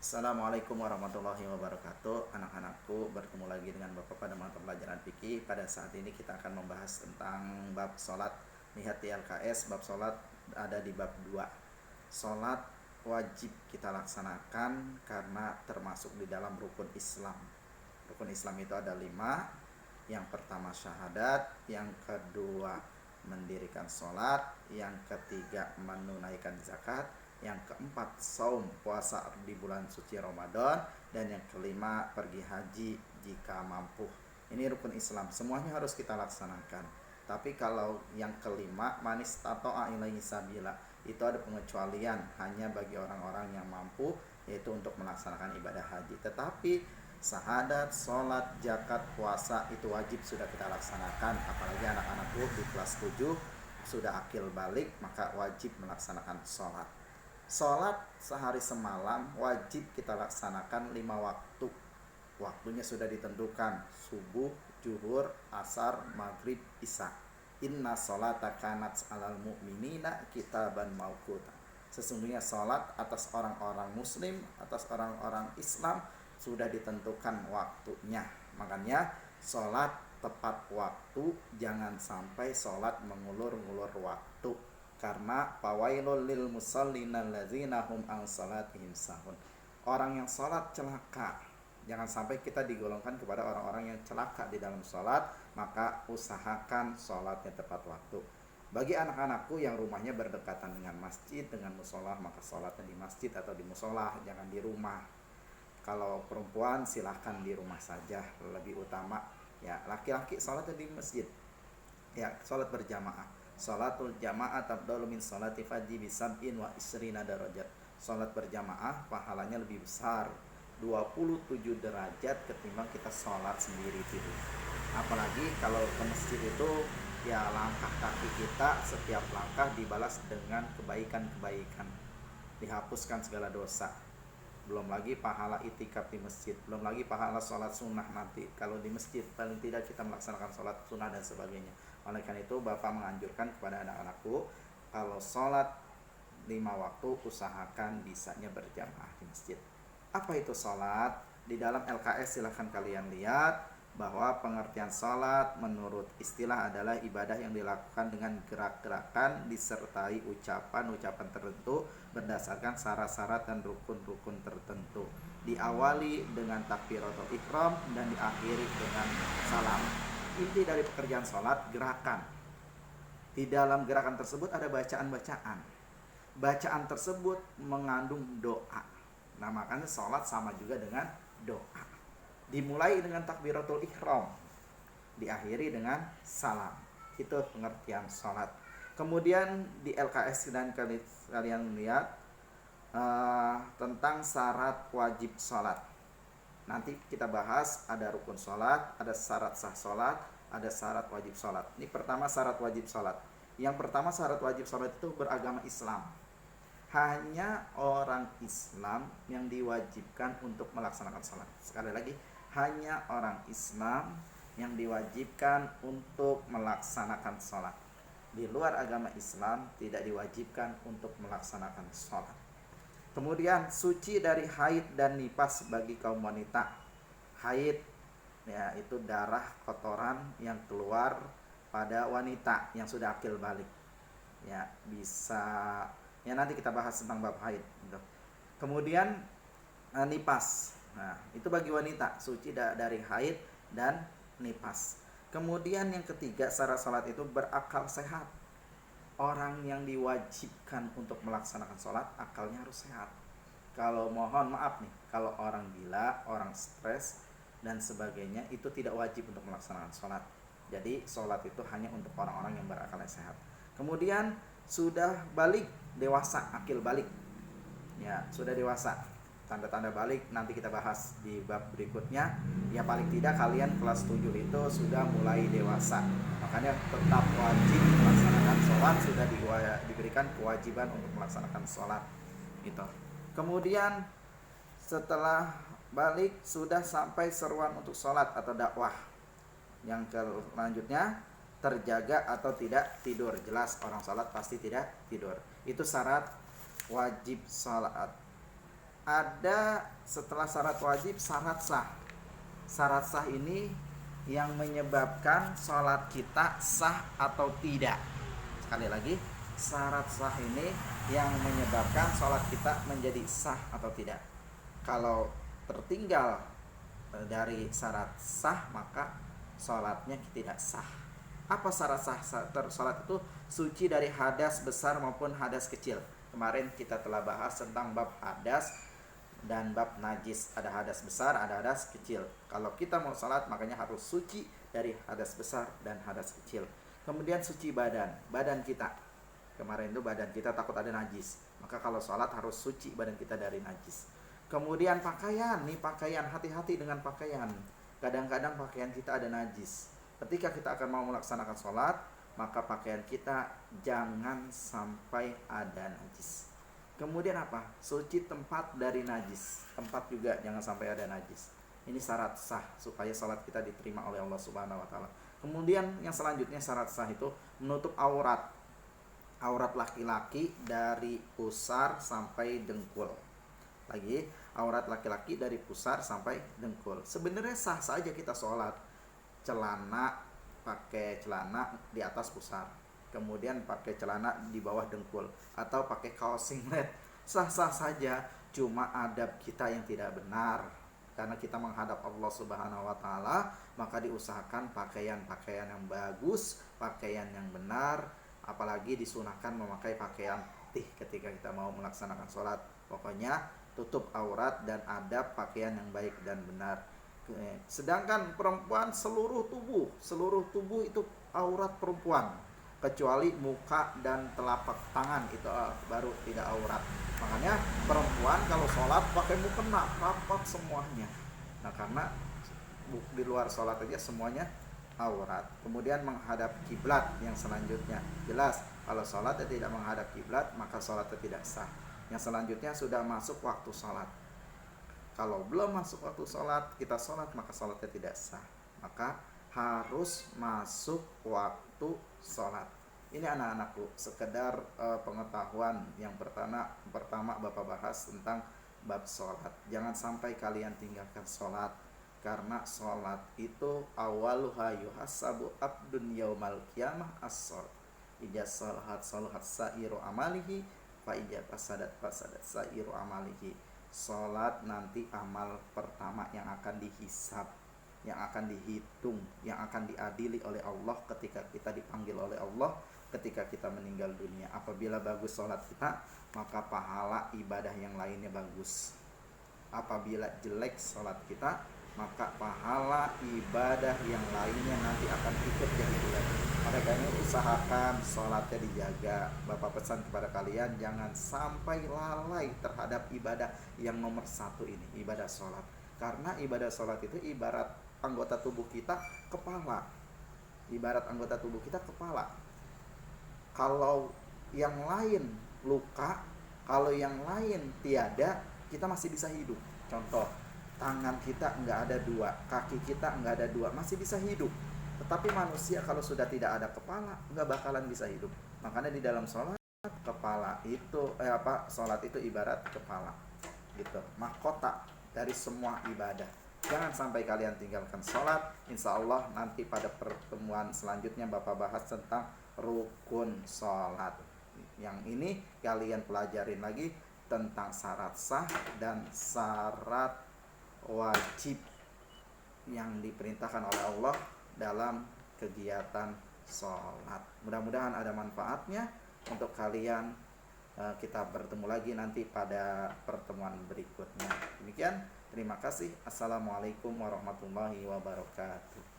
Assalamualaikum warahmatullahi wabarakatuh. Anak-anakku, bertemu lagi dengan Bapak pada mata pelajaran fikih. Pada saat ini kita akan membahas tentang bab sholat. Lihat di LKS, bab sholat ada di bab 2. Sholat wajib kita laksanakan karena termasuk di dalam rukun Islam. Rukun Islam itu ada 5. Yang pertama syahadat, yang kedua mendirikan sholat, yang ketiga menunaikan zakat, yang keempat saum puasa di bulan suci Ramadan, dan yang kelima pergi haji jika mampu. Ini rukun Islam, semuanya harus kita laksanakan. Tapi kalau yang kelima manis tato'a ilaihi sabila, itu ada pengecualian hanya bagi orang-orang yang mampu, yaitu untuk melaksanakan ibadah haji. Tetapi syahadat, sholat, zakat, puasa itu wajib sudah kita laksanakan. Apalagi anak-anakku di kelas 7 sudah akil balik, maka wajib melaksanakan sholat. Sholat sehari semalam wajib kita laksanakan 5 waktu. Waktunya sudah ditentukan: subuh, zuhur, asar, maghrib, isya. Inna sholata kanat alal mu'minina kitaban mauquta. Sesungguhnya sholat atas orang-orang muslim, atas orang-orang Islam sudah ditentukan waktunya. Makanya sholat tepat waktu, jangan sampai sholat mengulur-ngulur waktu. Karena fawailul lil musallin allazina hum an salatihim sahun. Orang yang sholat celaka. Jangan sampai kita digolongkan kepada orang-orang yang celaka di dalam sholat. Maka usahakan sholatnya tepat waktu. Bagi anak-anakku yang rumahnya berdekatan dengan masjid, dengan musola, maka sholatnya di masjid atau di musola, jangan di rumah. Kalau perempuan silahkan di rumah saja, lebih utama. Ya, laki-laki sholatnya di masjid. Ya, sholat berjamaah. Sholatul jamaah tabdalu min sholati fajri bisab'in wa isrina darajat. Sholat berjamaah pahalanya lebih besar 27 derajat ketimbang kita sholat sendiri di rumah. Apalagi kalau ke masjid itu, ya langkah kaki kita setiap langkah dibalas dengan kebaikan-kebaikan, dihapuskan segala dosa. Belum lagi pahala itikaf di masjid, belum lagi pahala sholat sunnah nanti kalau di masjid, paling tidak kita melaksanakan sholat sunnah dan sebagainya. Oleh karena itu Bapak menganjurkan kepada anak-anakku, kalau sholat 5 waktu usahakan bisanya berjamaah di masjid. Apa itu sholat? Di dalam LKS silahkan kalian lihat bahwa pengertian sholat menurut istilah adalah ibadah yang dilakukan dengan gerak-gerakan disertai ucapan-ucapan tertentu berdasarkan syarat-syarat dan rukun-rukun tertentu. Diawali dengan takbiratul ihram dan diakhiri dengan salam. Inti dari pekerjaan sholat gerakan. Di dalam gerakan tersebut ada bacaan-bacaan. Bacaan tersebut mengandung doa. Nah, makanya sholat sama juga dengan doa. Dimulai dengan takbiratul ihram, diakhiri dengan salam. Itu pengertian sholat. Kemudian di LKS dan kalian lihat tentang syarat wajib sholat. Nanti kita bahas ada rukun sholat, ada syarat sah sholat, ada syarat wajib sholat. Ini pertama syarat wajib sholat. Yang pertama syarat wajib sholat itu beragama Islam. Hanya orang Islam yang diwajibkan untuk melaksanakan sholat. Sekali lagi, hanya orang Islam yang diwajibkan untuk melaksanakan sholat. Di luar agama Islam tidak diwajibkan untuk melaksanakan sholat. Kemudian suci dari haid dan nifas bagi kaum wanita. Haid, ya, itu darah kotoran yang keluar pada wanita yang sudah akil balik. Ya, bisa, ya nanti kita bahas tentang bab haid. Kemudian nifas. Nah, itu bagi wanita, suci dari haid dan nifas. Kemudian yang ketiga, syarat sholat itu berakal sehat. Orang yang diwajibkan untuk melaksanakan sholat, akalnya harus sehat. Kalau mohon maaf nih, kalau orang gila, orang stres dan sebagainya, itu tidak wajib untuk melaksanakan sholat. Jadi sholat itu hanya untuk orang-orang yang berakal sehat. Kemudian sudah balik, dewasa, akil balik. Ya, sudah dewasa. Tanda-tanda balik nanti kita bahas di bab berikutnya. Ya paling tidak kalian kelas 7 itu sudah mulai dewasa. Makanya tetap wajib melaksanakan sholat, sudah diberikan kewajiban untuk melaksanakan sholat gitu. Kemudian setelah balik sudah sampai seruan untuk sholat atau dakwah. Yang selanjutnya terjaga atau tidak tidur. Jelas orang sholat pasti tidak tidur. Itu syarat wajib sholat. ada setelah syarat wajib syarat sah. Syarat sah ini yang menyebabkan sholat kita sah atau tidak. Sekali lagi, syarat sah ini yang menyebabkan sholat kita menjadi sah atau tidak. Kalau tertinggal dari syarat sah, maka sholatnya tidak sah. Apa syarat sah? Sholat itu suci dari hadas besar maupun hadas kecil. Kemarin kita telah bahas tentang bab hadas dan bab najis. Ada hadas besar, ada hadas kecil. Kalau kita mau sholat, makanya harus suci dari hadas besar dan hadas kecil. Kemudian suci badan kita. Kemarin itu badan kita takut ada najis, maka kalau sholat harus suci badan kita dari najis. Kemudian pakaian, hati-hati dengan pakaian. Kadang-kadang pakaian kita ada najis. Ketika kita akan mau melaksanakan sholat, maka pakaian kita jangan sampai ada najis. Kemudian apa? Suci tempat dari najis. Tempat juga jangan sampai ada najis. Ini syarat sah supaya sholat kita diterima oleh Allah Subhanahu wa taala. Kemudian yang selanjutnya syarat sah itu menutup aurat. Aurat laki-laki dari pusar sampai dengkul. Lagi, aurat laki-laki dari pusar sampai dengkul. Sebenarnya sah saja kita sholat. Pakai celana di atas pusar, kemudian pakai celana di bawah dengkul, atau pakai kaos singlet, sah-sah saja. Cuma adab kita yang tidak benar, karena kita menghadap Allah Subhanahu wa taala, maka diusahakan pakaian-pakaian yang bagus, pakaian yang benar, apalagi disunahkan memakai pakaian putih ketika kita mau melaksanakan sholat. Pokoknya tutup aurat dan adab pakaian yang baik dan benar. Sedangkan perempuan seluruh tubuh itu aurat perempuan, kecuali muka dan telapak tangan, itu baru tidak aurat. Makanya perempuan kalau sholat pakai mukena rapat semuanya. Nah, karena di luar sholat aja semuanya aurat. Kemudian menghadap kiblat yang selanjutnya. Jelas kalau sholat tidak menghadap kiblat, maka sholatnya tidak sah. Yang selanjutnya sudah masuk waktu sholat. Kalau belum masuk waktu sholat, kita sholat, maka sholatnya tidak sah. Maka harus masuk waktu sholat. Ini anak-anakku, sekedar pengetahuan yang pertama Bapak bahas tentang bab sholat. Jangan sampai kalian tinggalkan sholat, karena sholat itu awaluha yuhasabu abdun yaumal qiyamah as-sholat. Ija salahat sa'iru amalihi, fa ija fasadat sa'iru amalihi. Sholat nanti amal pertama yang akan dihisab, yang akan dihitung, yang akan diadili oleh Allah ketika kita dipanggil oleh Allah, ketika kita meninggal dunia. Apabila bagus sholat kita, maka pahala ibadah yang lainnya bagus. Apabila jelek sholat kita, maka pahala ibadah yang lainnya nanti akan ikut jadi jelek. Makanya usahakan sholatnya dijaga. Bapak pesan kepada kalian, jangan sampai lalai terhadap ibadah yang nomor satu ini, ibadah sholat. Karena ibadah sholat itu ibarat anggota tubuh kita kepala. Ibarat anggota tubuh kita kepala. Kalau yang lain luka, kalau yang lain tiada, kita masih bisa hidup. Contoh, tangan kita nggak ada dua, kaki kita nggak ada dua, masih bisa hidup. Tetapi manusia kalau sudah tidak ada kepala, nggak bakalan bisa hidup. Makanya di dalam sholat, kepala itu sholat itu ibarat kepala, gitu, mahkota dari semua ibadah. Jangan sampai kalian tinggalkan sholat. Insya Allah nanti pada pertemuan selanjutnya Bapak bahas tentang rukun sholat. Yang ini kalian pelajarin lagi tentang syarat sah dan syarat wajib yang diperintahkan oleh Allah dalam kegiatan sholat. Mudah-mudahan ada manfaatnya untuk kalian. Kita bertemu lagi nanti pada pertemuan berikutnya. Demikian, terima kasih. Assalamualaikum warahmatullahi wabarakatuh.